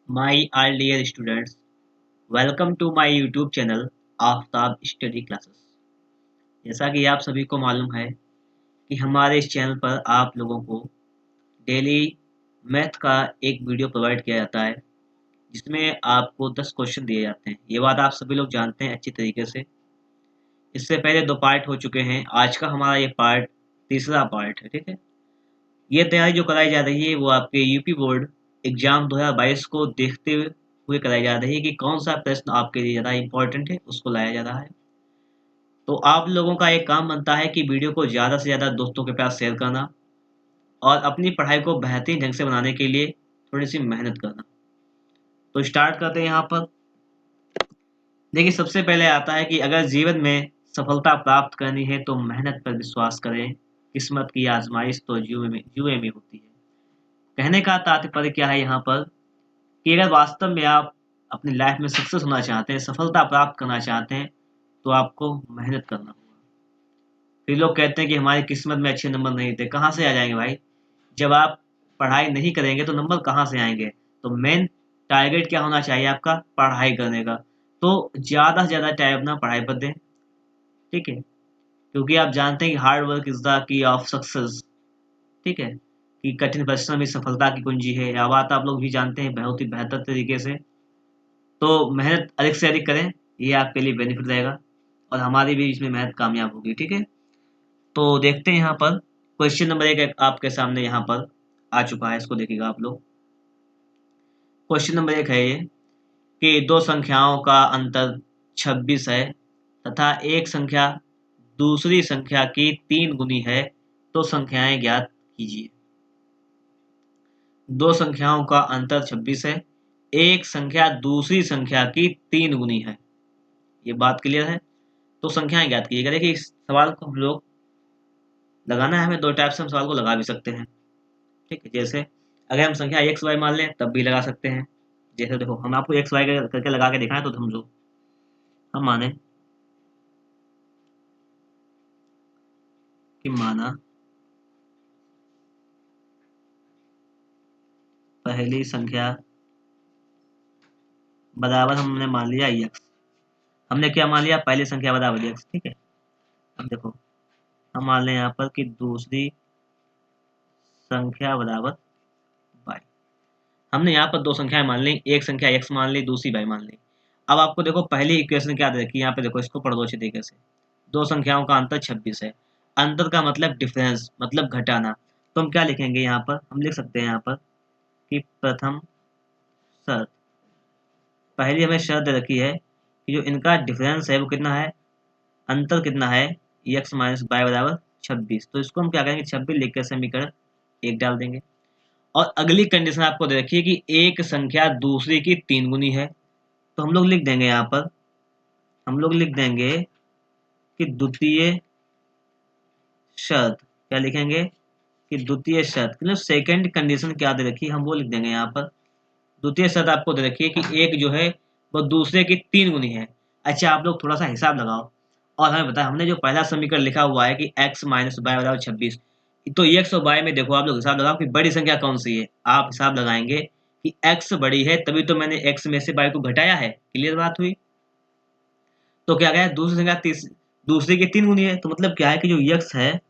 My all dear students, welcome to my YouTube channel Aftab study classes. जैसा कि आप सभी को मालूम है कि हमारे इस चैनल पर आप लोगों को डेली मैथ का एक वीडियो प्रोवाइड किया जाता है जिसमें आपको 10 क्वेश्चन दिए जाते हैं। ये बात आप सभी लोग जानते हैं अच्छी तरीके से। इससे पहले 2 पार्ट हो चुके हैं, आज का हमारा ये पार्ट तीसरा पार्ट है। ठीक है, ये तैयारी जो कराई जा रही है वो आपके यूपी बोर्ड एग्जाम 2022 को देखते हुए कराई जा रही है कि कौन सा प्रश्न आपके लिए ज़्यादा इंपॉर्टेंट है, उसको लाया जा रहा है। तो आप लोगों का एक काम बनता है कि वीडियो को ज़्यादा से ज़्यादा दोस्तों के पास शेयर करना और अपनी पढ़ाई को बेहतरीन ढंग से बनाने के लिए थोड़ी सी मेहनत करना। तो स्टार्ट करते हैं यहाँ पर। देखिए, सबसे पहले आता है कि अगर जीवन में सफलता प्राप्त करनी है तो मेहनत पर विश्वास करें, किस्मत की आजमाइश तो जुए में होती है। कहने का तात्पर्य क्या है यहाँ पर कि अगर वास्तव में आप अपनी लाइफ में सक्सेस होना चाहते हैं, सफलता प्राप्त करना चाहते हैं, तो आपको मेहनत करना होगा। फिर लोग कहते हैं कि हमारी किस्मत में अच्छे नंबर नहीं थे। कहाँ से आ जाएंगे भाई? जब आप पढ़ाई नहीं करेंगे तो नंबर कहाँ से आएंगे? तो मेन टारगेट क्या होना चाहिए आपका? पढ़ाई करने का। तो ज़्यादा से ज़्यादा टाइम अपना पढ़ाई पर दें। ठीक है, क्योंकि आप जानते हैं कि hard work is the key of success. ठीक है, कि कठिन परिश्रम ही सफलता की कुंजी है। यह बात आप लोग भी जानते हैं बहुत ही बेहतर तरीके से। तो मेहनत अधिक से अधिक करें, ये आपके लिए बेनिफिट रहेगा और हमारी भी इसमें मेहनत कामयाब होगी। ठीक है, तो देखते हैं यहाँ पर क्वेश्चन नंबर 1 आपके सामने यहाँ पर आ चुका है, इसको देखिएगा आप लोग। क्वेश्चन नंबर 1 है ये कि दो संख्याओं का अंतर 26 है तथा एक संख्या दूसरी संख्या की 3 गुनी है, तो संख्याएं ज्ञात कीजिए। दो संख्याओं का अंतर 26 है, एक संख्या दूसरी संख्या की 3 गुनी है। ये बात क्लियर है? तो संख्याएं ज्ञात कीजिएगा। देखिए, इस सवाल को हम लोग लगाना है, हमें दो टाइप से हम सवाल को लगा भी सकते हैं। ठीक है, जैसे अगर हम संख्या एक्स वाई मान लें तब भी लगा सकते हैं। जैसे देखो, हम आपको एक्स वाई करके लगा के दिखाएं तो समझो। हम माने कि माना पहली संख्या बराबर हमने मान लिया एक्स। हमने क्या मान लिया? पहली संख्या बराबर एक्स। ठीक है, अब देखो हम मान लें यहाँ पर कि दूसरी संख्या बराबर वाई। हमने यहाँ पर दो संख्याएं मान ली, एक संख्या एक्स मान ली, दूसरी वाई मान ली। अब आपको देखो पहली इक्वेशन क्या दे रखी है यहाँ पे, देखो इसको पढ़ दो अच्छे तरीके से। दो संख्याओं का अंतर 26 है। अंतर का मतलब डिफरेंस, मतलब घटाना। तो हम क्या लिखेंगे यहाँ पर? हम लिख सकते हैं यहाँ पर कि प्रथम शर्त। पहली हमें शर्त दे रखी है कि जो इनका डिफरेंस है वो कितना है, अंतर कितना है, एक्स माइनस वाई बराबर 26। तो इसको हम क्या करेंगे, 26 लिख कर समीकरण 1 डाल देंगे। और अगली कंडीशन आपको दे रखी है कि एक संख्या दूसरी की 3 गुनी है। तो हम लोग लिख देंगे यहाँ पर, हम लोग लिख देंगे कि द्वितीय शर्त। क्या लिखेंगे? कि द्वितीय शर्त मतलब सेकंड कंडीशन क्या दे रखी है, हम वो लिख देंगे यहाँ पर। द्वितीय शर्त आपको दे रखी है कि एक जो है वो दूसरे की 3 गुनी है। अच्छा, आप लोग थोड़ा सा हिसाब लगाओ और हमें बताएं। हमने जो पहला समीकरण लिखा हुआ है कि x माइनस वाई बराबर 26, तो x और y में देखो आप लोग हिसाब लगाओ कि बड़ी संख्या कौन सी है। आप हिसाब लगाएंगे कि x बड़ी है, तभी तो मैंने x में से y को घटाया है। क्लियर बात हुई? तो क्या गया, दूसरी संख्या दूसरे की 3 गुनी है। तो मतलब क्या है कि जो x है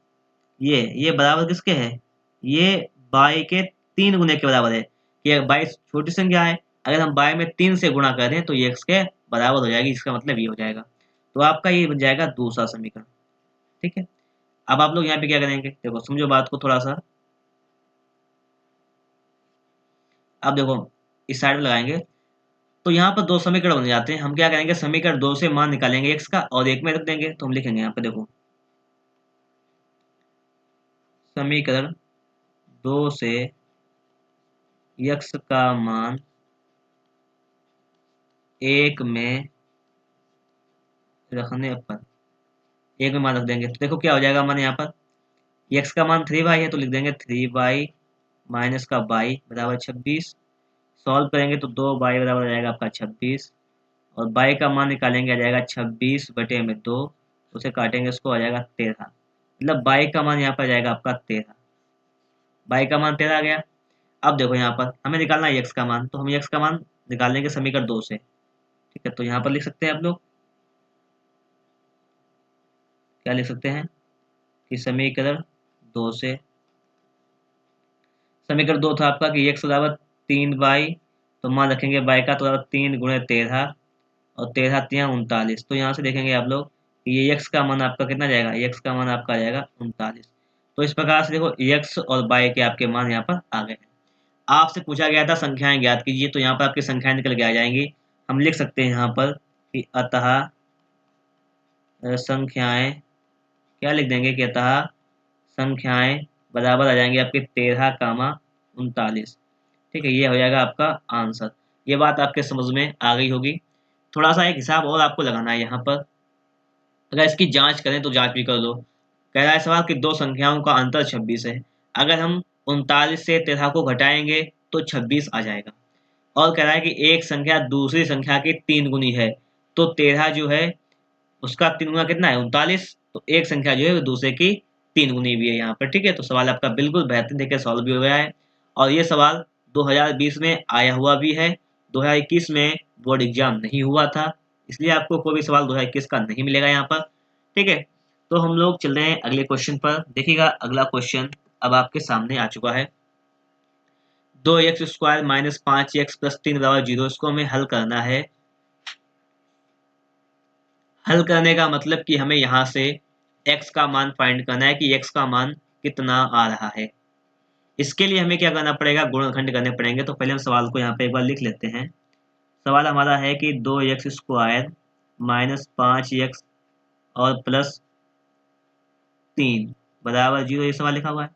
ये बराबर किसके है, ये y के 3 गुने के बराबर है। कि y छोटी संख्या है, अगर हम y में 3 से गुणा करें तो ये x के बराबर हो जाएगी। इसका मतलब ये हो जाएगा। तो आपका ये बन जाएगा दूसरा समीकरण। ठीक है, अब आप लोग यहाँ पे क्या करेंगे, देखो समझो बात को थोड़ा सा। अब देखो इस साइड में लगाएंगे तो यहाँ पर दो समीकरण बन जाते हैं। हम क्या करेंगे, समीकरण 2 से मान निकालेंगे x का और 1 में रख देंगे। तो हम लिखेंगे यहाँ पे देखो समीकरण 2 से x का मान 1 में रखने पर, 1 में मान रख देंगे। तो देखो क्या हो जाएगा मान यहाँ पर, x का मान 3y है तो लिख देंगे 3y माइनस का y बराबर 26। सॉल्व करेंगे तो 2y बराबर आ जाएगा आपका 26 और y का मान निकालेंगे आ जाएगा 26 बटे में 2। उसे काटेंगे उसको आ जाएगा 13। मतलब y का मान यहाँ पर आ जाएगा आपका 13। y का मान 13 आ गया। अब देखो यहाँ पर हमें निकालना है x का मान, तो हम x का मान निकाल लेंगे समीकरण 2 से। ठीक है, तो यहाँ पर लिख सकते हैं आप लोग, क्या लिख सकते हैं कि समीकरण 2 से, समीकरण 2 था आपका कि x बराबर 3y, तो मान रखेंगे y का, तो बराबर 3 गुणे 13 और 13 तिया 39। तो यहाँ से देखेंगे आप लोग कि ये x का मान आपका कितना जाएगा, x का मान आपका आ जाएगा 39। तो इस प्रकार से देखो x और y के आपके मान यहाँ पर आ गए हैं। आपसे पूछा गया था संख्याएं ज्ञात कीजिए, तो यहाँ पर आपकी संख्याएं निकल के आ जाएंगी। हम लिख सकते हैं यहाँ पर कि अतः संख्याएं, क्या लिख देंगे कि अतः संख्याएं बराबर आ जाएंगे आपके 13 कामा 39। ठीक है, ये हो जाएगा आपका आंसर। ये बात आपके समझ में आ गई होगी। थोड़ा सा एक हिसाब और आपको लगाना है यहाँ पर, अगर इसकी जांच करें तो जांच भी कर लो। कह रहा है सवाल कि दो संख्याओं का अंतर 26 है, अगर हम 39 से 13 को घटाएंगे तो 26 आ जाएगा। और कह रहा है कि एक संख्या दूसरी संख्या की 3 गुनी है, तो 13 जो है उसका 3 गुना कितना है 39, तो एक संख्या जो है वो दूसरे की 3 गुनी भी है यहाँ पर। ठीक है, तो सवाल आपका बिल्कुल बेहतरीन तरीके से सॉल्व भी हो गया है। और ये सवाल 2020 में आया हुआ भी है, 2021 में बोर्ड एग्जाम नहीं हुआ था, इसलिए आपको कोई भी सवाल 2021 का नहीं मिलेगा यहाँ पर। ठीक है, तो हम लोग चल रहे हैं अगले क्वेश्चन पर। देखिएगा अगला क्वेश्चन अब आपके सामने आ चुका है। 2x² माइनस 5x प्लस 3 बराबर 0, इसको हमें हल करना है। हल करने का मतलब कि हमें यहाँ से x का मान फाइंड करना है कि x का मान कितना आ रहा है। इसके लिए हमें क्या करना पड़ेगा, गुणनखंड करने पड़ेंगे। तो पहले हम सवाल को यहाँ पे एक बार लिख लेते हैं। सवाल हमारा है कि 2x² माइनस 5x और प्लस 3 बराबर 0, ये सवाल लिखा हुआ है।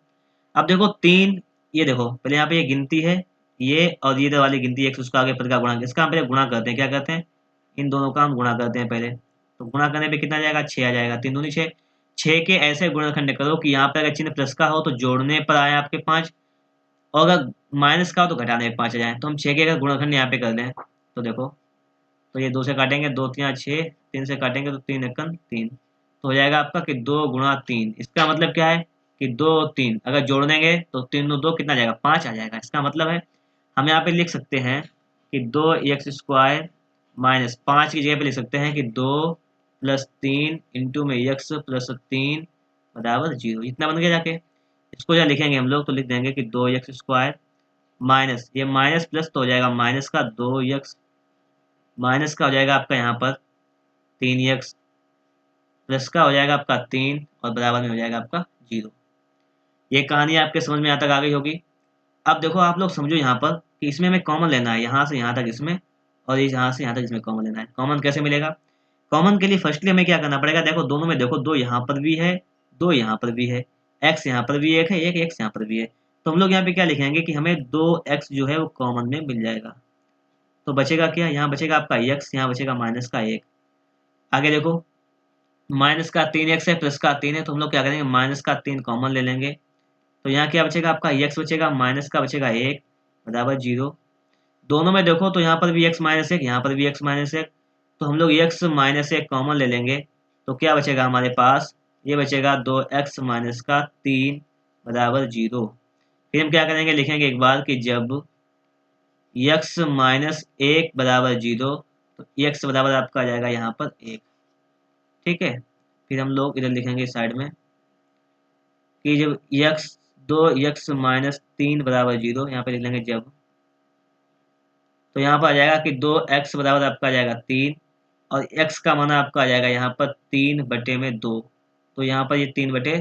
अब देखो 3, ये देखो पहले यहाँ पे ये गिनती है, ये और ये वाली गिनती x उसका आगे पद का गुणा, इसका हम पहले गुणा करते हैं। क्या करते हैं, इन दोनों का हम गुणा करते हैं पहले। तो गुणा करने पे कितना जाएगा, 6 आ जाएगा। 3 दूनी 6, 6 के ऐसे गुणनखंड करो कि यहाँ पर अगर चिन्ह प्लस का हो तो जोड़ने पर आए आपके 5, और अगर माइनस का हो तो घटाने पे 5 आ जाए। तो हम 6 के अगर गुणनखंड यहाँ पे कर दें तो देखो, तो ये 2 से काटेंगे, 2 3 6, 3 से काटेंगे तो 3 एकन 3, तो हो जाएगा आपका कि 2 गुणा 3। इसका मतलब क्या है कि 2 3 अगर जोड़ देंगे तो 3 2 कितना जाएगा, 5 आ जाएगा। इसका मतलब है हम यहाँ पे लिख सकते हैं कि 2x² माइनस 5 की जगह पे लिख सकते हैं कि 2 प्लस 3 इंटू में x प्लस 3 बराबर 0। इतना बन गया जाके। इसको जब लिखेंगे हम लोग तो लिख देंगे कि 2x² माइनस, ये माइनस प्लस तो हो जाएगा माइनस का 2x, माइनस का हो जाएगा आपका यहाँ पर 3x, प्लस का हो जाएगा आपका 3 और बराबर में हो जाएगा आपका 0। ये कहानी आपके समझ में यहाँ तक आ गई होगी। अब देखो आप लोग समझो यहाँ पर कि इसमें हमें कॉमन लेना है, यहाँ से यहाँ तक इसमें, और ये यहाँ से यहाँ तक इसमें कॉमन लेना है। कॉमन कैसे मिलेगा, कॉमन के लिए फर्स्टली हमें क्या करना पड़ेगा, देखो दोनों में देखो 2 यहाँ पर भी है, 2 यहाँ पर भी है, x यहाँ पर भी एक है, एक x यहाँ पर भी है। तो हम लोग यहाँ पे क्या लिखेंगे कि हमें 2x जो है वो कॉमन में मिल जाएगा। तो बचेगा क्या, यहाँ बचेगा आपका x, यहाँ बचेगा माइनस का 1। आगे देखो माइनस का 3x है, प्लस का 3 है, तो हम लोग क्या करेंगे माइनस का 3 कॉमन ले लेंगे। तो यहाँ क्या बचेगा आपका x बचेगा, माइनस का बचेगा 1 बराबर 0। दोनों में देखो तो यहाँ पर भी x माइनस 1, यहाँ पर भी x माइनस 1, तो हम लोग x माइनस 1 कॉमन ले लेंगे। तो क्या बचेगा हमारे पास, ये बचेगा 2x माइनस का 3 बराबर 0। फिर हम क्या करेंगे, लिखेंगे एक बार कि जब x माइनस 1 बराबर 0, तो x बराबर आपका आ जाएगा यहाँ पर 1। ठीक है, फिर हम लोग इधर लिखेंगे साइड में कि जब x 2x माइनस 3 बराबर 0, यहाँ पे लिख लेंगे जब, तो यहाँ पर आ जाएगा कि 2x बराबर आपका आ जाएगा 3, और x का मान आपका आ जाएगा यहाँ पर 3 बटे में 2, तो यहाँ पर ये 3 बटे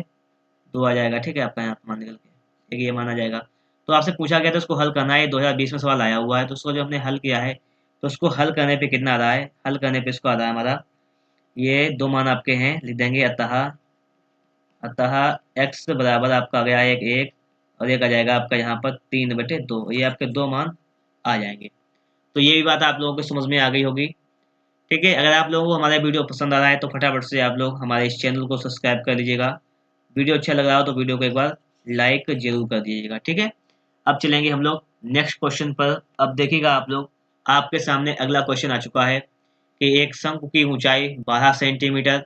2 आ जाएगा। ठीक है, आपका यहाँ मान निकल के एक ये मान आ जाएगा। तो आपसे पूछा गया था उसको हल करना है, 2020 में सवाल आया हुआ है, तो उसको जो हमने हल किया है तो उसको हल करने पे कितना आ रहा है, हल करने पे इसको आ रहा है हमारा ये 2 मान आपके हैं, लिख देंगे अतः, अतः x बराबर आपका आ गया एक 1, और एक आ जाएगा आपका यहाँ पर 3 बटे 2, ये आपके 2 मान आ जाएंगे। तो ये भी बात आप लोगों को समझ में आ गई होगी। ठीक है, अगर आप लोगों को हमारा वीडियो पसंद आ रहा है तो फटाफट से आप लोग हमारे इस चैनल को सब्सक्राइब कर लीजिएगा। वीडियो अच्छा लग रहा हो तो वीडियो को एक बार लाइक जरूर कर दीजिएगा। ठीक है, अब चलेंगे हम लोग नेक्स्ट क्वेश्चन पर। अब देखिएगा आप लोग, आपके सामने अगला क्वेश्चन आ चुका है कि एक शंकु की ऊंचाई 12 सेंटीमीटर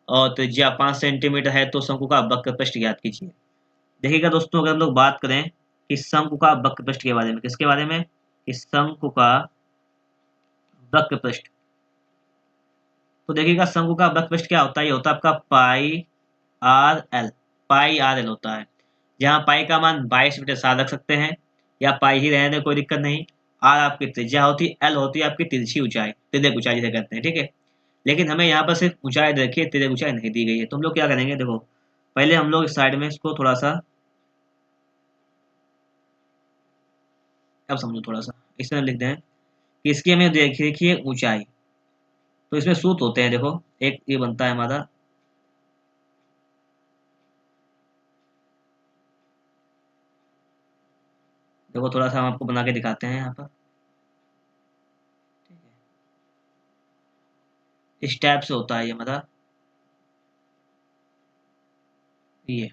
और त्रिज्या 5 सेंटीमीटर है, तो शंकु का वक्रपृष्ठ ज्ञात कीजिए। देखिएगा दोस्तों, अगर हम लोग बात करें कि शंकु का वक्र पृष्ठ के बारे में। किसके बारे में? कि शंकु का वक्र पृष्ठ। तो देखिएगा शंकु का वक्र पृष्ठ क्या होता है? ये होता है आपका पाई आर एल। पाई आर एल होता है, जहाँ पाई का मान 22/7 रख सकते हैं, या पाई ही रहने दें, कोई दिक्कत नहीं। आर आपकी त्रिज्या होती है, एल होती है आपकी तिरछी ऊंचाई, तिर्यक ऊंचाई जिसे कहते हैं, ठीक है। लेकिन हमें यहाँ पर सिर्फ ऊंचाई देखिए, तिर्यक ऊंचाई नहीं दी गई है। तो हम लोग क्या करेंगे, देखो पहले हम लोग इस साइड में इसको थोड़ा सा, अब समझो थोड़ा सा इस तरह लिख दें कि इसकी हमें देखिए ऊंचाई। तो इसमें सूत्र होते हैं, देखो एक ये बनता है हमारा, देखो थोड़ा सा हम आपको बना के दिखाते हैं यहाँ पर, ठीक है। इस टाइप से होता है ये हमारा, ये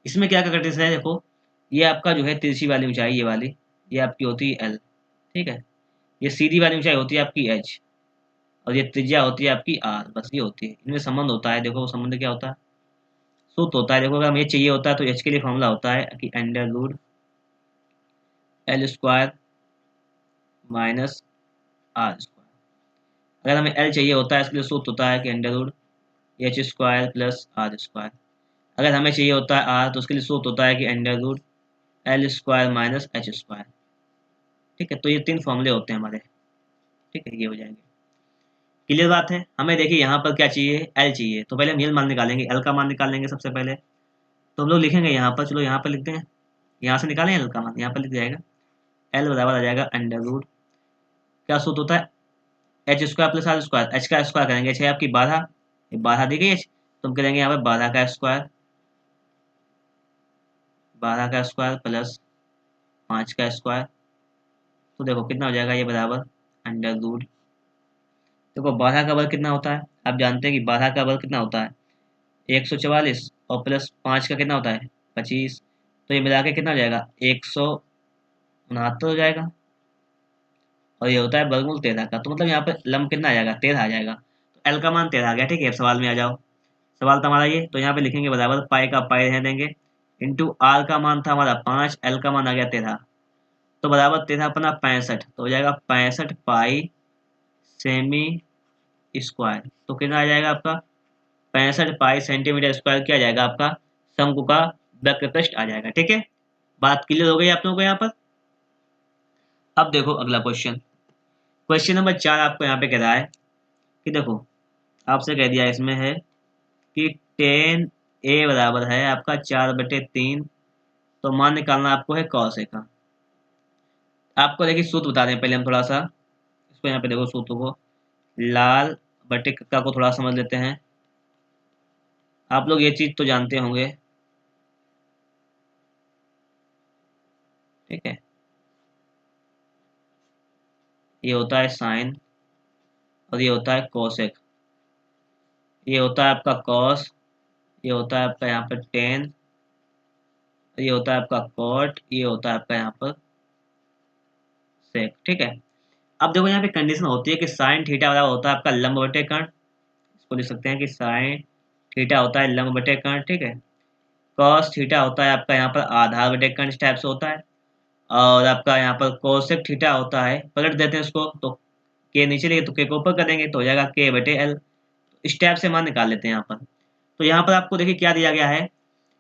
इसमें क्या क्या करते हैं, देखो ये आपका जो है तिरछी वाली ऊंचाई, ये वाली, ये आपकी होती है एल, ठीक है। ये सीधी वाली ऊंचाई होती है आपकी एच, और ये त्रिज्या होती है आपकी आर, बस ये होती है। इनमें संबंध होता है, देखो वो संबंध क्या होता है, सूत्र होता है। देखो अगर हमें ये चाहिए होता है तो एच के लिए फॉर्मूला होता है कि under root L square minus R square. अगर हमें एल चाहिए होता है, इसके लिए सूत्र होता है कि under root H square plus R square. अगर हमें चाहिए होता है आर, तो उसके लिए सूत्र होता है कि under root L square minus H square, ठीक है। तो ये 3 फॉर्मूले होते हैं हमारे, ठीक है, ये हो जाएंगे। क्लियर बात है। हमें देखिए यहाँ पर क्या चाहिए, एल चाहिए, तो पहले हम एल मान निकालेंगे, एल का मान निकाल लेंगे सबसे पहले। तो हम लोग लिखेंगे यहाँ पर, चलो यहाँ पर लिखते हैं, यहाँ से निकालें एल का मान, यहाँ पर लिख जाएगा एल बराबर आ जाएगा अंडर रूट, क्या सूत्र होता है, H square plus R square. H का स्क्वायर करेंगे, एच है आपकी 12, ये 12 दी गई एच, तो हम करेंगे यहाँ पर 12 का स्क्वायर, 12 का स्क्वायर प्लस 5 का स्क्वायर। तो देखो कितना हो जाएगा, ये बराबर अंडर रूट, देखो 12 का वर्ग कितना होता है, आप जानते हैं कि 12 का वर्ग कितना होता है 144, और प्लस 5 का कितना होता है 25, तो ये मिला के कितना हो जाएगा 169 हो जाएगा। और ये होता है वर्गमूल 13 का, तो मतलब यहाँ पे लंब कितना आ जाएगा 13 आ जाएगा। तो एल का मान 13 आ गया, ठीक है। अब सवाल में आ जाओ, सवाल था हमारा ये, तो यहाँ पे लिखेंगे बराबर पाई का पाई रहने देंगे, इंटू आर का मान था हमारा 5, एल का मान आ गया 13, तो बराबर 13 अपना 65, तो हो जाएगा 65 पाई सेमी स्क्वायर। तो कितना आ जाएगा आपका 65 पाई सेंटीमीटर स्क्वायर, क्या आ जाएगा आपका शंकु का वक्र पृष्ठ आ जाएगा, ठीक है। बात क्लियर हो गई आप लोगों को यहाँ पर। अब देखो अगला क्वेश्चन, क्वेश्चन नंबर 4 आपको यहाँ पे कह रहा है कि देखो आपसे कह दिया इसमें है कि 10 a बराबर है आपका 4/3, तो मान निकालना आपको है cos a का। आपको देखिए सूत्र बता दें पहले हम थोड़ा सा इसको, यहाँ पे देखो सूत्र को, लाल बटे कक्का को थोड़ा समझ लेते हैं। आप लोग ये चीज तो जानते होंगे, ठीक है। ये होता है साइन, और ये होता है कोसेक। ये होता है आपका कॉस, ये होता है आपका यहाँ पर टेन, ये होता है आपका कॉट, ये होता है आपका यहाँ पर सेक, ठीक है। अब देखो यहाँ पे कंडीशन होती है कि साइन थीटा बराबर होता है आपका लंब बटे कर्ण, इसको लिख सकते हैं कि साइन थीटा होता है लंब बटे कर्ण, ठीक है। कॉस थीटा होता है आपका यहाँ पर आधार बटे कर्ण, इस टाइप से होता है। और आपका यहाँ पर कोसेक थीटा होता है, पलट देते हैं इसको, तो के नीचे लेंगे तो के को ऊपर कर देंगे, तो हो जाएगा के बटे एल। इस टाइप से मान निकाल लेते हैं यहाँ पर। तो यहाँ पर आपको देखिए क्या दिया गया है,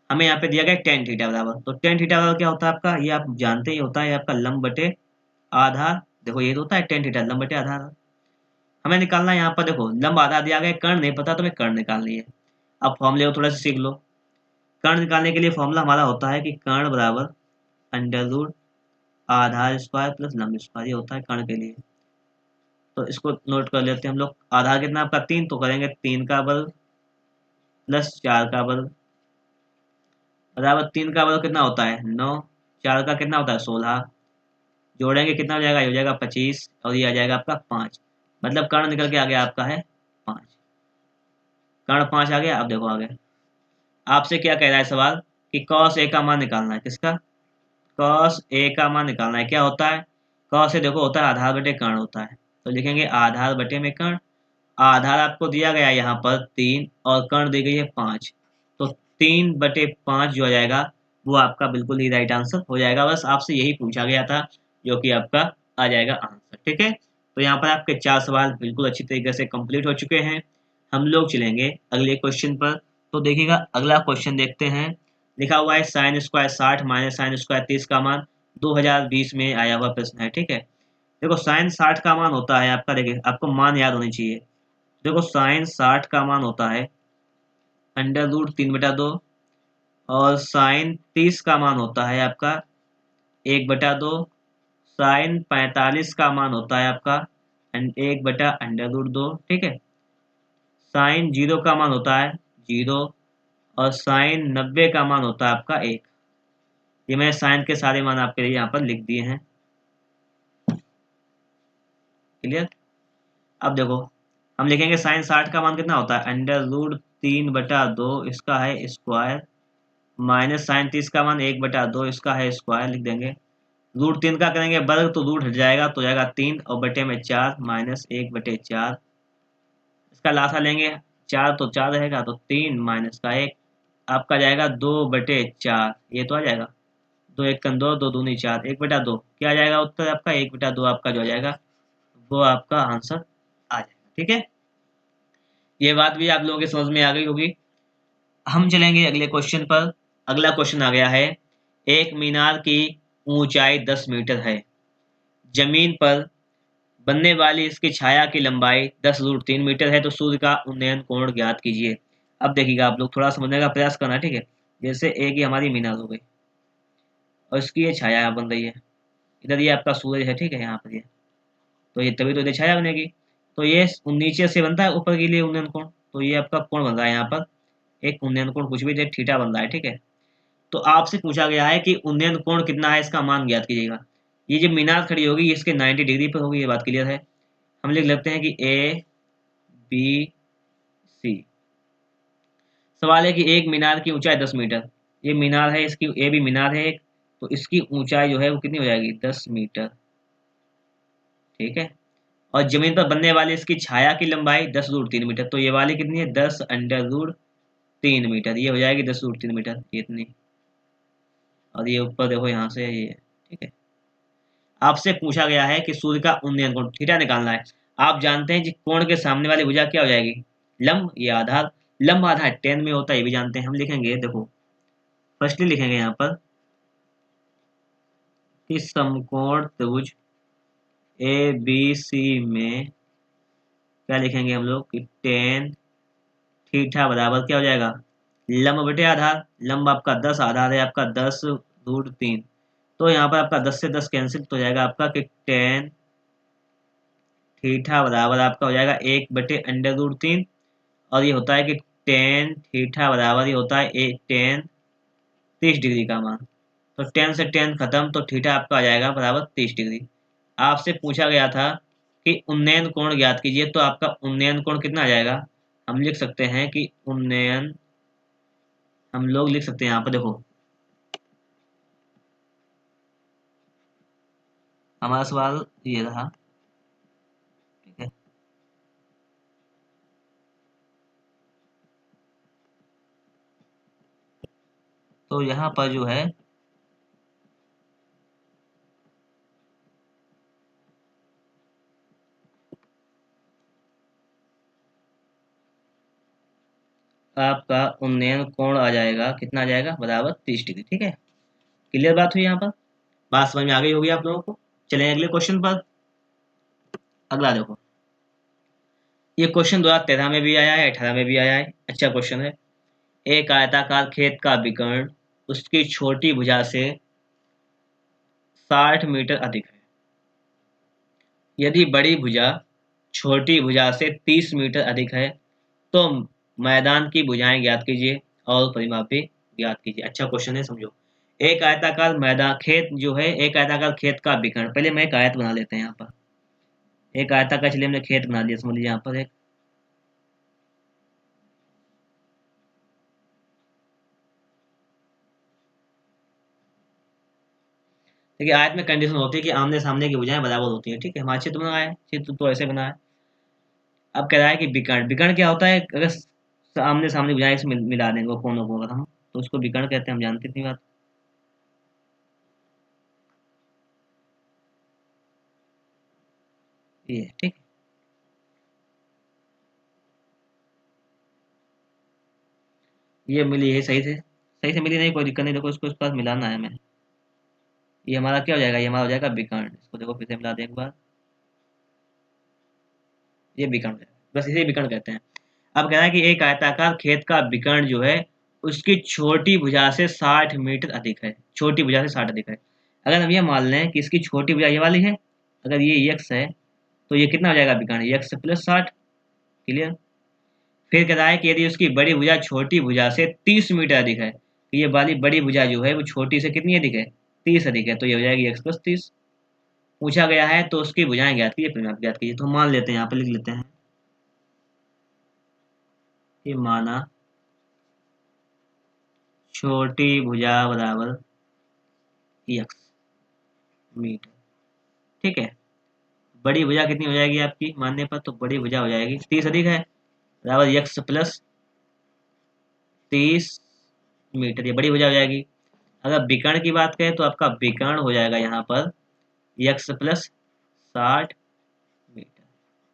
हमें यहाँ पे दिया गया टेन थीटा बराबर, तो टेन थीटा बराबर क्या होता है आपका, ये आप जानते ही होता है आपका लंब बटे आधार। देखो ये तो होता है टेन थीटा लंब बटे आधार। हमें निकालना है यहाँ पर, देखो लंब आधार दिया गया, कर्ण नहीं पता तो हमें कर्ण निकालनी है। अब फॉर्मूले को थोड़ा सा सीख लो। कर्ण निकालने के लिए फॉर्मूला हमारा होता है कि कर्ण बराबर अंडर रूट आधार स्क्वायर प्लस लंब स्क्वायर, ये होता है कर्ण के लिए। तो इसको नोट कर लेते हैं हम लोग। आधार कितना आपका 3, तो करेंगे 3 का वर्ग प्लस 4 का वर्ग बराबर 3 का वर्ग कितना होता है 9, 4 का कितना होता है 16, जोड़ेंगे कितना हो जाएगा, ये हो जाएगा 25, और ये आ जाएगा आपका 5। मतलब कर्ण निकल के आ गया आपका है 5, कर्ण 5 आ गया। अब देखो आगे आपसे क्या कह रहा है सवाल कि कॉस ए का मान निकालना है, किसका, कॉस ए का मान निकालना है। क्या होता है कॉस ए, देखो होता है आधार बटे कर्ण होता है, तो लिखेंगे आधार बटे में कर्ण। आधार आपको दिया गया है यहाँ पर 3, और कर्ण दी गई है 5, तो 3/5 जो आ जाएगा वो आपका बिल्कुल ही राइट आंसर हो जाएगा। बस आपसे यही पूछा गया था, जो कि आपका आ जाएगा आंसर। ठीक है, तो यहाँ पर आपके 4 सवाल बिल्कुल अच्छी तरीके से कंप्लीट हो चुके हैं। हम लोग चलेंगे अगले क्वेश्चन पर। तो देखिएगा अगला क्वेश्चन देखते हैं। लिखा हुआ है sine square 60 minus sine square 30 का मान 2020 में आया हुआ प्रश्न है। ठीक है, देखो साइन 60 का मान होता है आपका, देखिए आपको मान याद होनी चाहिए। देखो साइन 60 का मान होता है √3/2, और साइन 30 का मान होता है आपका 1/2। साइन 45 का मान होता है आपका 1/√2। ठीक है, साइन 0 का मान होता है 0, और साइन 90 का मान होता है आपका 1। ये मैंने साइन के सारे मान आपके लिए यहाँ पर लिख दिए हैं। क्लियर? अब देखो हम लिखेंगे साइन 60 का मान कितना होता है √3/2, इसका है स्क्वायर, माइनस साइन 30 का मान 1/2, इसका है स्क्वायर लिख देंगे। √3 का करेंगे वर्ग तो रूट हट जाएगा, तो जाएगा 3 और बटे में 4 माइनस 1/4। इसका लासा लेंगे 4 तो 4 रहेगा, तो 3 माइनस का 1 आपका जाएगा 2/4। ये तो आ जाएगा 2 1 2, 2 दूनी 4, 1/2 क्या आ जाएगा उत्तर आपका 1/2 आपका जो आ जाएगा वो आपका आंसर आ जाएगा। ठीक है, ये बात भी आप लोगों के समझ में आ गई होगी। हम चलेंगे अगले क्वेश्चन पर। अगला क्वेश्चन आ गया है, एक मीनार की ऊंचाई 10 मीटर है, जमीन पर बनने वाली इसकी छाया की लंबाई 10√3 मीटर है, तो सूर्य का उन्नयन कोण ज्ञात कीजिए। अब देखिएगा आप लोग थोड़ा समझने का प्रयास करना। ठीक है, जैसे एक ही हमारी मीनार हो गई और इसकी ये छाया बन रही है, इधर ये आपका सूरज है। ठीक है, यहाँ पर ये तो ये तभी तो इधर छाया बनेगी। तो ये नीचे से बनता है ऊपर के लिए उन्नयन कोण, तो ये आपका कोण बन रहा है यहाँ पर एक उन्नयन कोण, कुछ भी थीटा बन रहा है। ठीक है, तो आपसे पूछा गया है कि उन्नयन कोण कितना है, इसका मान ज्ञात कीजिएगा। ये जो मीनार खड़ी होगी इसके 90 डिग्री पर होगी, ये बात क्लियर है। हम लिख लेते हैं कि ए बी सी। सवाल है कि एक मीनार की ऊंचाई 10 मीटर, ये मीनार है, इसकी ए भी मीनार है एक, तो इसकी ऊंचाई जो है वो कितनी हो जाएगी 10 मीटर। ठीक है, और जमीन पर बनने वाली इसकी छाया की लंबाई 10√3 मीटर, तो ये वाली कितनी है 10√3 मीटर, ये हो जाएगी 10√3 मीटर ये इतनी। और ये ऊपर देखो यहाँ से ये, ठीक है। आपसे पूछा गया है कि सूर्य का उन्नयन कोण थीटा निकालना है। आप जानते हैं कि कोण के सामने वाली भुजा क्या हो जाएगी लंब या आधार। लंब आधार tan में होता है, ये भी जानते हैं। हम लिखेंगे देखो फर्स्टली लिखेंगे यहाँ पर कि समकोण त्रिभुज ए बी सी में क्या लिखेंगे हम लोग कि tan थीटा बराबर क्या हो जाएगा लंब बटे आधार। लंब आपका 10, आधार है आपका 10√3, तो यहाँ पर आपका 10 से 10 कैंसिल तो हो जाएगा आपका कि tan थीटा बराबर आपका हो जाएगा 1/√3, और ये होता है कि tan थीटा बराबर ये होता है tan 30 डिग्री का मान। तो tan से tan खत्म, तो थीटा आपका आ जाएगा बराबर 30 डिग्री। आपसे पूछा गया था कि उन्नयन कोण ज्ञात कीजिए, तो आपका उन्नयन कोण कितना आ जाएगा। हम लिख सकते हैं कि उन्नयन, हम लोग लिख सकते हैं यहाँ पर देखो हमारा सवाल ये रहा। ठीक है, तो यहाँ पर जो है आपका उन्नयन कोण आ जाएगा कितना आ जाएगा बराबर 30 डिग्री। ठीक है, क्लियर बात हुई यहाँ पर, बात समझ में आ गई होगी आप लोगों को। चलें अगले क्वेश्चन पर। अगला देखो, ये क्वेश्चन 2013 में भी आया है, 18 में भी आया है। अच्छा क्वेश्चन है, एक आयताकार खेत का विकर्ण उसकी छोटी भुजा से 60 मीटर अधिक है, यदि बड़ी भुजा छोटी भुजा से 30 मीटर अधिक है, तो मैदान की भुजाएं ज्ञात कीजिए और परिमाप भी ज्ञात कीजिए। अच्छा क्वेश्चन है, समझो। एक आयताकार मैदान खेत जो है, एक आयताकार खेत का विकर्ण, पहले मैं एक आयत बना लेते हैं यहाँ पर। एक आयताकार, चलिए हमने खेत बना लिया, समझ लीजिए यहाँ पर एक, देखिए आयत में कंडीशन होती है कि आमने सामने की भुजाएं बराबर होती है। ठीक है, हमारा चित्र बना है, चित्र तो ऐसे बना है। अब कह रहा है कि विकर्ण, विकर्ण क्या होता है, अगर आमने सामने भुजाएं से मिला देंगे वो कोनों को, अगर हम तो उसको विकर्ण कहते हैं, हम जानते हैं इतनी बात। ये ठीक। ये मिली है सही से मिली नहीं, कोई दिक्कत नहीं, देखो इसको इसके पास मिलाना है हमें। ये हमारा क्या हो जाएगा, ये हमारा हो जाएगा विकर्ण। इसको देखो फिर से मिला दें एक बार, ये विकर्ण है, बस इसे विकर्ण कहते हैं। अब कह रहा है कि एक आयताकार खेत का विकर्ण जो है उसकी छोटी भुजा से 60 मीटर अधिक है, छोटी भुजा से 60 अधिक है। अगर हम ये मान लें कि इसकी छोटी भुजा ये वाली है, अगर ये यक्स है तो ये कितना हो जाएगा विकर्ण, यक्स प्लस 60। क्लियर। फिर कह रहा है कि यदि उसकी बड़ी भुजा छोटी भुजा से 30 मीटर अधिक है, तो ये वाली बड़ी भुजा जो है वो छोटी से कितनी अधिक है, 30 अधिक है, तो ये हो जाएगी एक्स प्लस 30। पूछा गया है तो उसकी भुजाएं ज्ञात कीजिए, परिमाप ज्ञात कीजिए। तो मान लेते हैं, यहाँ पे लिख लेते हैं कि माना छोटी भुजा बराबर एक्स मीटर, ठीक है। बड़ी भुजा कितनी हो जाएगी आपकी मानने पर, तो बड़ी भुजा हो जाएगी 30 अधिक है बराबर एक्स प्लस 30 मीटर, ये बड़ी भुजा हो जाएगी। अगर विकर्ण की बात करें तो आपका विकर्ण हो जाएगा यहाँ पर एक्स प्लस 60 मीटर।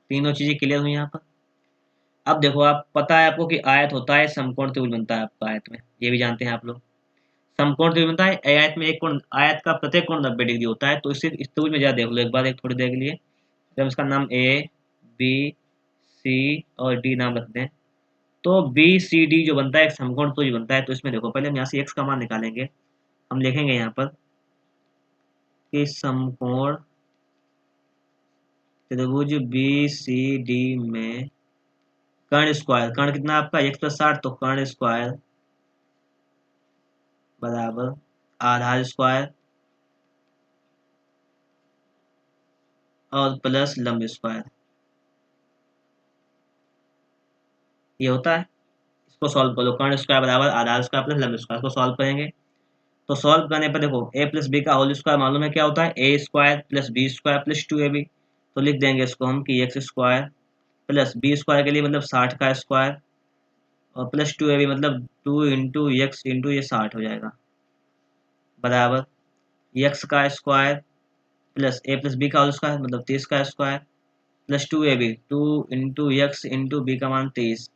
तीनों चीजें क्लियर हुई यहाँ पर। अब देखो, आप पता है आपको कि आयत होता है समकोण त्रिभुज बनता है आपका आयत में, ये भी जानते हैं आप लोग। समकोण त्रिभुज बनता है, आयत में एक कोण, आयत का प्रत्येक कोण 90 डिग्री होता है। तो इस त्रिभुज में जरा देख लो एक बार, एक थोड़ी देर के लिए। जब इसका नाम ए बी सी और डी नाम रखते हैं, तो बी सी डी जो बनता है एक समकोण त्रिभुज बनता है। तो इसमें देखो, पहले हम यहाँ से एक्स का मान निकालेंगे। हम लिखेंगे यहाँ पर कि समकोण त्रिभुज बी सी डी में कर्ण स्क्वायर, कर्ण कितना आपका एक्स प्लस 60, तो कर्ण स्क्वायर बराबर आधार स्क्वायर और प्लस लंब स्क्वायर, ये होता है। इसको सॉल्व करो, कर्ण स्क्वायर बराबर आधार स्क्वायर प्लस लंब स्क्वायर, को सॉल्व करेंगे। तो सॉल्व करने पर देखो, ए प्लस बी का होल स्क्वायर मालूम है क्या होता है, A square plus B square plus 2ab। तो लिख देंगे इसको हम कि x square plus B square के लिए मतलब 60 का स्क्वायर, और प्लस 2ab मतलब 2 इंटू एक्स इंटू ये 60 हो जाएगा, बराबर एक्स का square plus A plus B का होल स्क्वायर मतलब 30 का square plus 2ab, 2 into X into B का मान 30,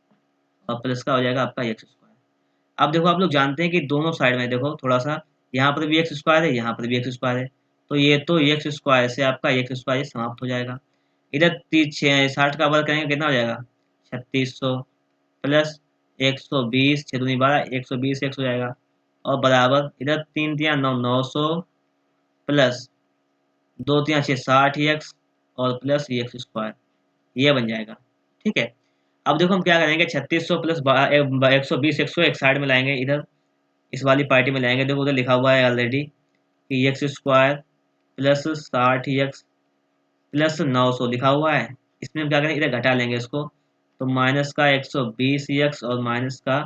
और प्लस का हो जाएगा आपका एक्स स्क्वायर। अब देखो, आप लोग जानते हैं कि दोनों साइड में देखो थोड़ा सा, यहाँ पर भी एक्स स्क्वायर है, यहाँ पर भी एक्स स्क्वायर है। तो ये तो एक्स स्क्वायर से आपका एक्स स्क्वायर समाप्त हो जाएगा। इधर 60 का वर्ग करेंगे कितना हो जाएगा, 3600 प्लस 120, 6 दूनी 12, 120 एक्स हो जाएगा, और बराबर इधर 3 तिया 9, 900 प्लस 2 तिया 6, 60 एक्स और प्लस एक्स स्क्वायर, ये बन जाएगा। ठीक है। अब देखो हम क्या करेंगे, 3600 प्लस 120 एक्स को एक साइड में लाएंगे, इधर इस वाली पार्टी में लाएंगे। देखो उधर लिखा हुआ है ऑलरेडी कि x square plus 60 x plus 900 लिखा हुआ है। इसमें हम क्या करेंगे, इधर घटा लेंगे इसको, तो माइनस का 120 एक्स और माइनस का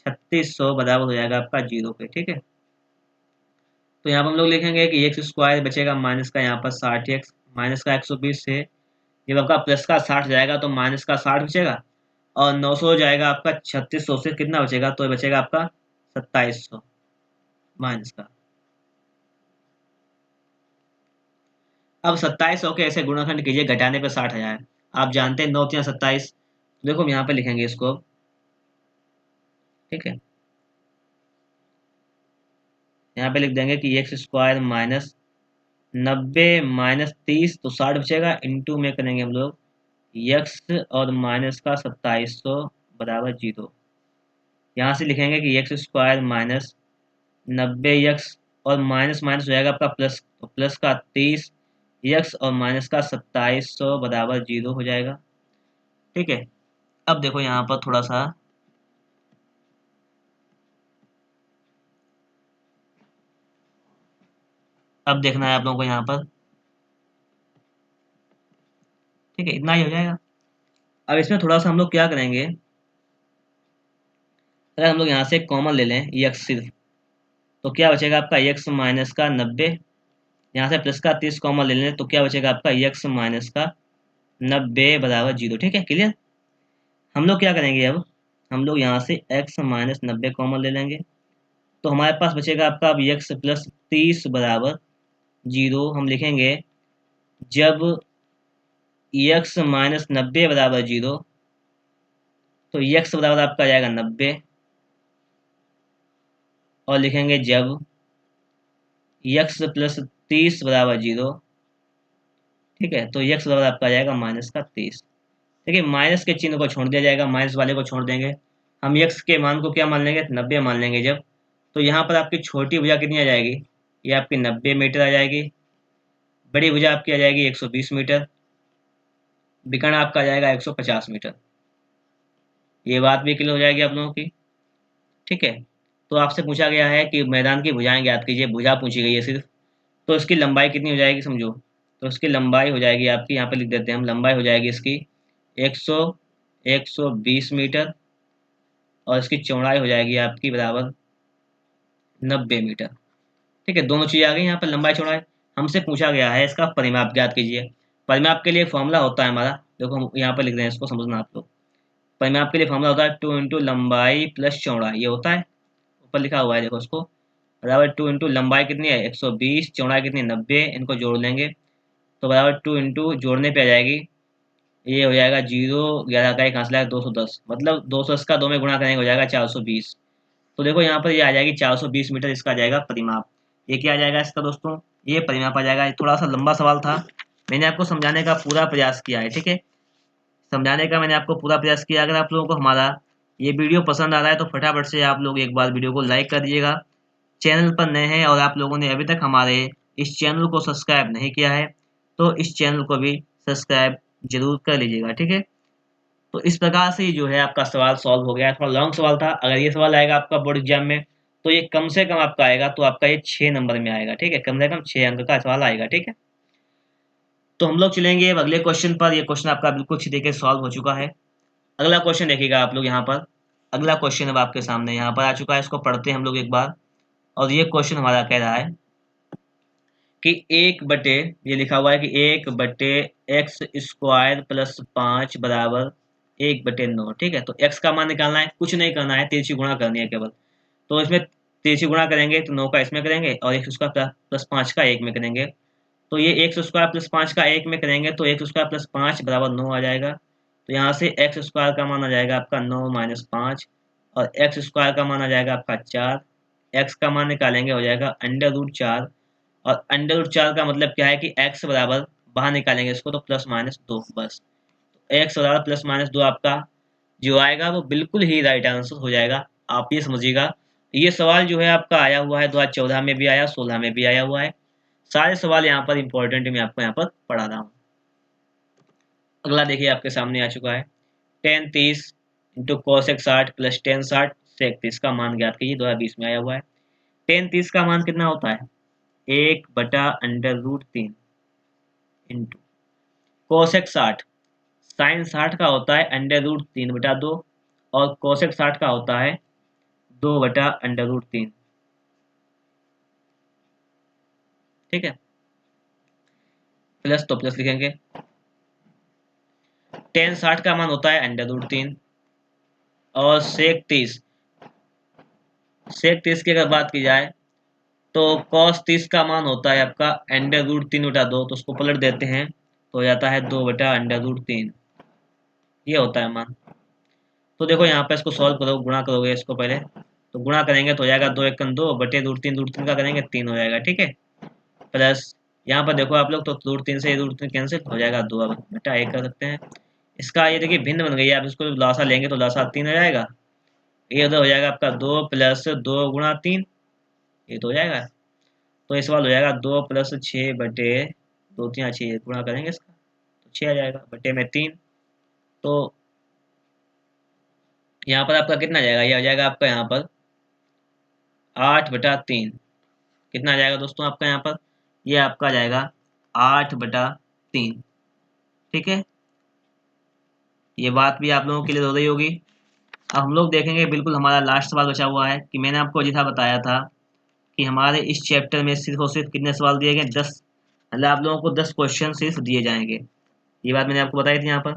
3600 बराबर हो जाएगा आपका 0 पे। ठीक है। तो यहाँ पर हम लोग लिखेंगे कि एक्स स्क्वायर बचेगा माइनस का यहाँ पर 60 एक्स, माइनस का 120 से जब आपका प्लस का 60 जाएगा तो माइनस का 60 बचेगा, और 900 हो जाएगा आपका 3600 से कितना बचेगा, तो बचेगा आपका 2700 माइनस का। अब 2700 के ऐसे गुणनखंड कीजिए, घटाने पे 60 हजार। आप जानते हैं 9 या 27। देखो हम यहाँ पे लिखेंगे इसको, ठीक है। यहाँ पे लिख देंगे कि एक्स स्क्वायर माइनस 90 माइनस 30, तो 60 बचेगा, इंटू में करेंगे हम लोग एक्स और माइनस का 2700 बराबर 0। यहाँ से लिखेंगे कि एक्स स्क्वायर माइनस 90 एक्स और माइनस माइनस हो जाएगा आपका प्लस, तो प्लस का 30 एक्स और माइनस का 2700 बराबर 0 हो जाएगा। ठीक है। अब देखो यहाँ पर थोड़ा सा, अब देखना है आप लोगों को यहाँ पर, ठीक है, इतना ही हो जाएगा। अब इसमें थोड़ा सा हम लोग क्या करेंगे, अगर हम लोग यहाँ से कॉमन ले लें एक्स सिर्फ, तो क्या बचेगा आपका एक्स माइनस का 90, यहाँ से प्लस का 30 कॉमन ले लें तो क्या बचेगा आपका एक्स माइनस का 90 बराबर 0। ठीक है, क्लियर। हम लोग क्या करेंगे, अब हम लोग यहाँ से एक्स माइनस 90 कॉमन ले लेंगे, तो हमारे पास बचेगा आपका अब एक्स प्लस 30 बराबर 0। हम लिखेंगे जब यक्स माइनस 90 बराबर 0, तो यक्स बराबर आपका आ जाएगा 90, और लिखेंगे जब यक्स प्लस 30 बराबर 0, ठीक है, तो यक्स बराबर आपका आ जाएगा माइनस का 30। देखिए माइनस के चिन्ह को छोड़ दिया जाएगा, माइनस वाले को छोड़ देंगे, हम यक्स के मान को क्या मान लेंगे, 90 मान लेंगे जब, तो यहाँ पर आपकी छोटी भुजा कितनी आ जाएगी, ये आपकी 90 मीटर आ जाएगी, बड़ी भुजा आपकी आ जाएगी 120 मीटर, विकर्ण आपका आ जाएगा 150 मीटर। ये बात भी क्लियर हो जाएगी आप लोगों की, ठीक है। तो आपसे पूछा गया है कि मैदान की भुजाएं ज्ञात कीजिए, भुजा पूछी गई है सिर्फ, तो इसकी लंबाई कितनी हो जाएगी समझो, तो इसकी लंबाई हो जाएगी आपकी, यहाँ पे लिख देते हैं हम, लंबाई हो जाएगी इसकी 100 120 मीटर, और इसकी चौड़ाई हो जाएगी आपकी बराबर 90 मीटर, ठीक है। दोनों चीज़ आ गई यहाँ पर, लंबाई चौड़ाई। हमसे पूछा गया है इसका परिमाप ज्ञात कीजिए। परिमाप के लिए फॉर्मूला होता है हमारा, देखो हम यहाँ पर लिख रहे हैं, इसको समझना आप लोग। परिमाप के लिए फॉर्मूला होता है 2 इंटू लंबाई प्लस चौड़ाई, ये होता है, ऊपर लिखा हुआ है देखो उसको, बराबर 2 इंटू लंबाई कितनी है 120, चौड़ाई कितनी 90, इनको जोड़ लेंगे तो बराबर 2 इंटू जोड़ने पे आ जाएगी, ये हो जाएगा 0, 11 का एक हासिल है 210, मतलब 210 का 2 में गुणा करेंगे हो जाएगा 420। तो देखो यहाँ पर ये आ जाएगी 420 मीटर, इसका आ जाएगा परिमाप। ये क्या आ जाएगा इसका दोस्तों, ये परिमाप आ जाएगा। ये थोड़ा सा लंबा सवाल था, मैंने आपको समझाने का पूरा प्रयास किया है, ठीक है, समझाने का मैंने आपको पूरा प्रयास किया। अगर आप लोगों को हमारा ये वीडियो पसंद आ रहा है तो फटाफट से आप लोग एक बार वीडियो को लाइक कर दीजिएगा। चैनल पर नए हैं और आप लोगों ने अभी तक हमारे इस चैनल को सब्सक्राइब नहीं किया है तो इस चैनल को भी सब्सक्राइब जरूर कर लीजिएगा, ठीक है। तो इस प्रकार से जो है आपका सवाल सॉल्व हो गया। थोड़ा लॉन्ग सवाल था, अगर ये सवाल आएगा आपका बोर्ड एग्जाम में तो ये कम से कम आपका आएगा, तो आपका ये 6 नंबर में आएगा, ठीक है, कम से कम 6 अंक का सवाल आएगा, ठीक है। तो हम लोग चलेंगे अब अगले क्वेश्चन पर। ये क्वेश्चन आपका बिल्कुल अच्छी तरीके से सॉल्व हो चुका है। अगला क्वेश्चन देखिएगा आप लोग यहाँ पर, अगला क्वेश्चन अब आपके सामने यहाँ पर आ चुका है, इसको पढ़ते हैं हम लोग एक बार। और ये क्वेश्चन हमारा कह रहा है कि एक बटे, ये लिखा हुआ है कि 1 बटे एक्स स्क्वायर प्लस 5 बराबर 1/9, ठीक है। तो एक्स का मान निकालना है, कुछ नहीं करना है, तिरछी गुणा करनी है केवल। तो इसमें तिरछी गुणा करेंगे तो 9 का इसमें करेंगे और एक्स स्क्वायर प्लस 5 का 1 में करेंगे। तो ये एक्स स्क्वायर प्लस 5 का 1 में करेंगे तो एक्स स्क्वायर प्लस 5 बराबर 9 आ जाएगा। तो यहाँ से एक्स स्क्वायर का मान आ जाएगा आपका 9 माइनस 5, और एक्स स्क्वायर का मान आ जाएगा आपका 4। एक्स का मान निकालेंगे हो जाएगा √4, और √4 का मतलब क्या है कि एक्स बराबर, बाहर निकालेंगे इसको तो प्लस माइनस 2, बस। एक्स बराबर प्लस माइनस 2 आपका जो आएगा वो बिल्कुल ही राइट आंसर हो जाएगा। आप ये समझिएगा, ये सवाल जो है आपका आया हुआ है 2014 में भी आया, 16 में भी आया हुआ है। सारे सवाल यहाँ पर इंपॉर्टेंट मैं आपको यहाँ पर पढ़ा रहा हूँ। अगला देखिए आपके सामने आ चुका है, ten 30 into cos 60 plus ten 60 सेक 30 का मान ज्ञात कीजिए, 2020 में आया हुआ है। टेन 30 का मान कितना होता है, 1/√3 इंटू कोसेक 60, साइन 60 का होता है √3/2, और कोसेक 60 का होता है 2/√3, ठीक है। प्लस तो प्लस लिखेंगे, टेन 60 का मान होता है √3, और सेक 30 की अगर बात की जाए तो cos 30 का मान होता है आपका √3/2, तो उसको पलट देते हैं तो हो जाता है 2/√3, ये होता है मान। तो देखो यहाँ पे इसको सॉल्व करो, गुणा करोगे इसको पहले, तो गुणा करेंगे तो हो जाएगा 2 1 2 बटे √3 का करेंगे 3 हो जाएगा, ठीक है। प्लस यहाँ पर देखो आप लोग, तो √3 से √3 कैंसिल हो जाएगा, 2 अब बटा 1 कर सकते हैं। इसका ये देखिए भिन्न बन गई है, आप इसको लासा लेंगे तो लासा 3 हो जाएगा, ये उधर हो जाएगा आपका 2 + 2 गुणा 3, ये तो हो जाएगा। तो ये सवाल हो जाएगा 2 + 6 बटे 2 3 6, गुणा करेंगे इसका तो 6 आ जाएगा बटे में 3। तो यहाँ पर आपका कितना आ जाएगा, ये आ जाएगा आपका यहाँ पर 8/3, कितना आ जाएगा दोस्तों आपका यहाँ पर, ये आपका आ जाएगा 8/3, ठीक है। ये बात भी आप लोगों के लिए हो रही होगी। अब हम लोग देखेंगे बिल्कुल हमारा लास्ट सवाल बचा हुआ है, कि मैंने आपको जैसा बताया था कि हमारे इस चैप्टर में सिर्फ और सिर्फ कितने सवाल दिए गए, 10, मतलब आप लोगों को 10 क्वेश्चन सिर्फ दिए जाएंगे। ये बात मैंने आपको बताई थी यहाँ पर,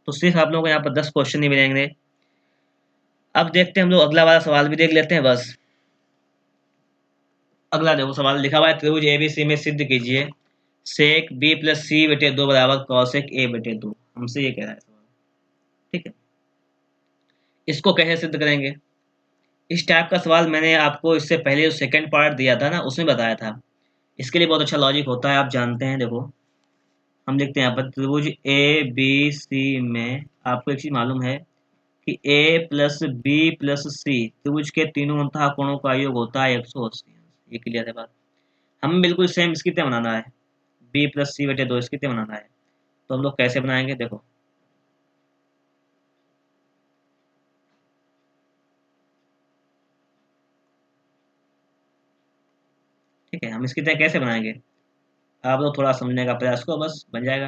तो सिर्फ आप लोगों को यहाँ पर 10 क्वेश्चन ही मिलेंगे। अब देखते हैं हम लोग अगला वाला सवाल भी देख लेते हैं बस। अगला देखो सवाल लिखा हुआ है, त्रिभुज एबीसी में सिद्ध कीजिए सेक बी प्लस सी बटे 2 बराबर कॉसेक ए बटे 2, हमसे ये कह रहा है सवाल। ठीक है, इसको कैसे सिद्ध करेंगे? इस टाइप का सवाल मैंने आपको इससे पहले जो सेकंड पार्ट दिया था ना, उसमें बताया था। इसके लिए बहुत अच्छा लॉजिक होता है, आप जानते हैं। देखो हम देखते हैं यहाँ पर त्रिभुज ए बी सी में आपको एक चीज मालूम है कि ए प्लस बी प्लस सी त्रिभुज के तीनों अंतः कोणों का योग होता है 180। ये क्लियर है बात। हमें बिल्कुल सेम इसकी तरह बनाना है, बी प्लस सी बटे 2 इसकी तरह बनाना है। तो हम लोग कैसे बनाएंगे? देखो ठीक है, हम इसकी तरह कैसे बनाएंगे, आप लोग थोड़ा समझने का प्रयास करो, बस बन जाएगा।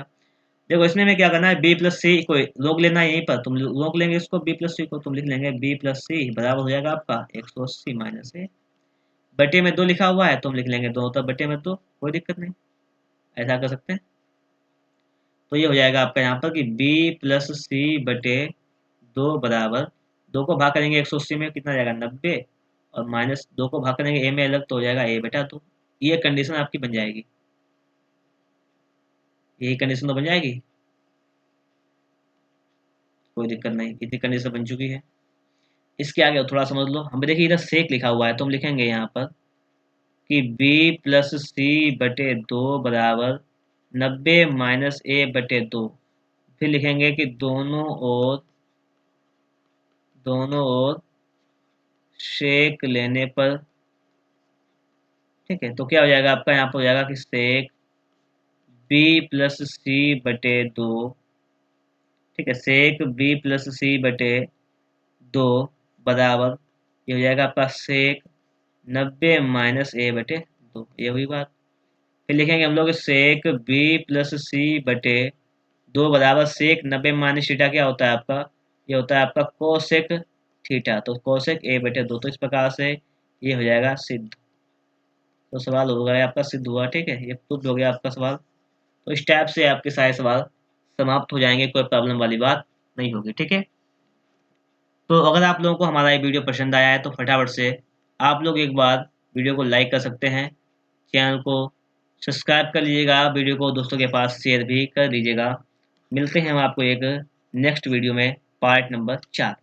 देखो इसमें में क्या करना है, बी प्लस सी को रोक लेना है, यहीं पर तुम रोक लेंगे इसको, बी प्लस सी को तुम लिख लेंगे बी प्लस सी बराबर हो जाएगा आपका 180 माइनस ए, बटे में 2 लिखा हुआ है, तुम लिख लेंगे 2 तब बटे में 2, कोई दिक्कत नहीं, ऐसा कर सकते हैं। तो ये हो जाएगा आपका यहाँ पर कि बी प्लस सी बटे 2 बराबर 2 को भाग करेंगे 180 में, कितना जाएगा 90, और माइनस 2 को भाग करेंगे ए में अलग, तो हो जाएगा ए बटा 2। ये कंडीशन आपकी बन जाएगी, यही कंडीशन तो बन जाएगी, कोई दिक्कत नहीं, इतनी कंडीशन बन चुकी है। इसके आगे थोड़ा समझ लो, हम देखिए इधर सेक लिखा हुआ है, तो हम लिखेंगे यहाँ पर कि बी प्लस सी बटे 2 बराबर 90 माइनस ए बटे 2, फिर लिखेंगे कि दोनों ओर सेक लेने पर, ठीक है, तो क्या हो जाएगा आपका, यहाँ पर हो जाएगा कि सेक बी प्लस सी बटे 2, ठीक है, सेक बी प्लस सी बटे 2 बराबर, ये हो जाएगा आपका सेक 90 माइनस ए बटे 2, ये हुई बात। फिर लिखेंगे हम लोग सेक बी प्लस सी बटे 2 बराबर सेक 90 माइनस थीटा, क्या होता है आपका, ये होता है आपका कोसेक थीटा, तो कोसेक ए बटे 2, तो इस प्रकार से ये हो जाएगा सिद्ध। तो सवाल हो गया आपका सिद्ध हुआ, ठीक है, ये प्रूव हो गया आपका सवाल। तो इस टाइप से आपके सारे सवाल समाप्त हो जाएंगे, कोई प्रॉब्लम वाली बात नहीं होगी, ठीक है। तो अगर आप लोगों को हमारा ये वीडियो पसंद आया है तो फटाफट से आप लोग एक बार वीडियो को लाइक कर सकते हैं, चैनल को सब्सक्राइब कर लीजिएगा, वीडियो को दोस्तों के पास शेयर भी कर दीजिएगा। मिलते हैं हम आपको एक नेक्स्ट वीडियो में, पार्ट नंबर 4।